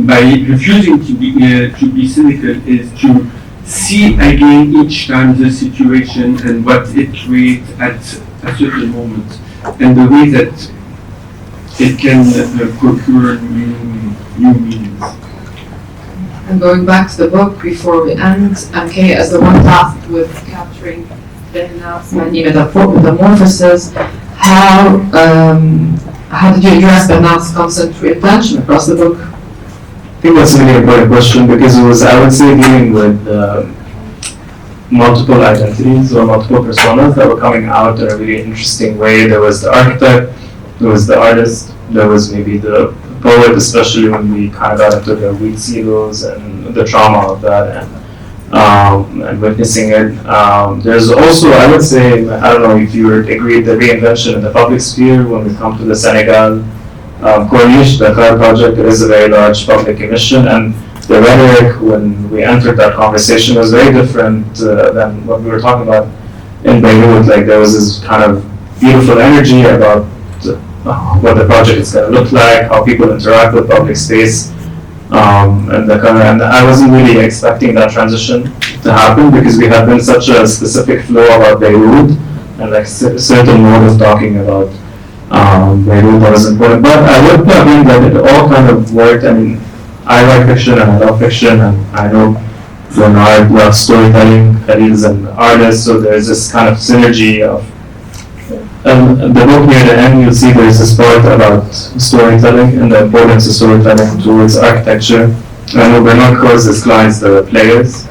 F: By refusing to be cynical is to see again each time the situation and what it creates at a certain moment, and the way that it can procure new meanings.
B: And going back to the book before we end, MK as the one tasked with capturing Bernard's many metamorphoses, how did you address Bernard's constant reinvention across the book?
E: I think that's a really important question because it was, I would say, dealing with multiple identities or multiple personas that were coming out in a really interesting way. There was the architect, there was the artist, there was maybe the poet, especially when we kind of got into the weak egos and the trauma of that and witnessing it. There's also, I would say, I don't know if you would agree, the reinvention in the public sphere when we come to the Senegal Corniche, the Khoury project. It is a very large public commission, and the rhetoric when we entered that conversation was very different than what we were talking about in Beirut. Like there was this kind of beautiful energy about what the project is going to look like, how people interact with public space, and I wasn't really expecting that transition to happen because we had been such a specific flow about Beirut and like certain mode of talking about Beirut that was important. But I would think that it all kind of worked. I mean, I like fiction and I love fiction, and I know Bernard loves storytelling. Khalil's an artist, so there's this kind of synergy of. The book near the end, you'll see there's this part about storytelling and the importance of storytelling towards architecture. And what Bernard calls his clients the players.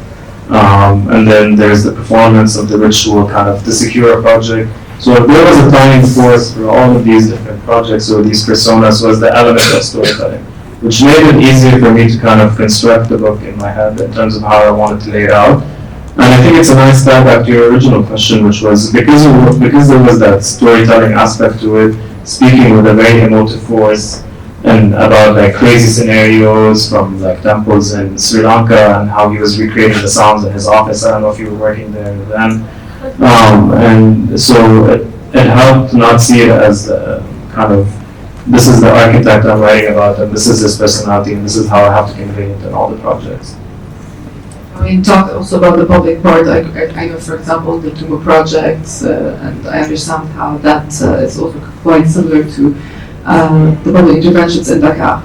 E: And then there's the performance of the ritual kind of to secure a project. So if there was a driving force for all of these different projects or these personas was the element of storytelling, which made it easier for me to kind of construct the book in my head in terms of how I wanted to lay it out. And I think it's a nice step back to your original question, which was because there was that storytelling aspect to it, speaking with a very emotive voice and about like crazy scenarios from like temples in Sri Lanka and how he was recreating the sounds in his office. I don't know if you were working there then. And so it helped not see it as kind of, this is the architect I'm writing about and this is his personality and this is how I have to convey it in all the projects.
B: I mean, talk also about the public part. I know, for example, the Tumu projects, and I understand how that is also quite similar to the public interventions in Dakar.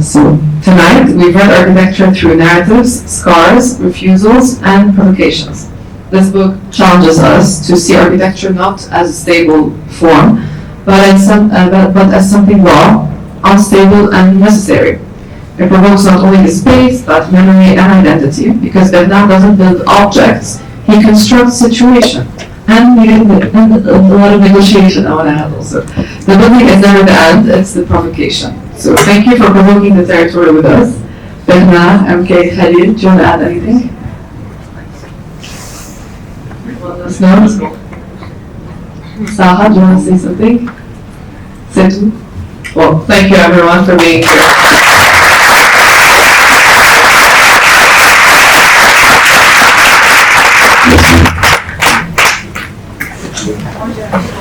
B: So tonight we've read architecture through narratives, scars, refusals, and provocations. This book challenges us to see architecture not as a stable form, but as something raw, unstable, and necessary. It provokes not only the space, but memory and identity, because Bernard doesn't build objects, he constructs situation. And a lot of negotiation I want to have also. The building is never the end, it's the provocation. So thank you for provoking the territory with us. Bernard, MK, Khalil, do you want to add anything? One last note. Sarah, do you want to say something? C'est tout? Well, thank you everyone for being here.
D: Merci.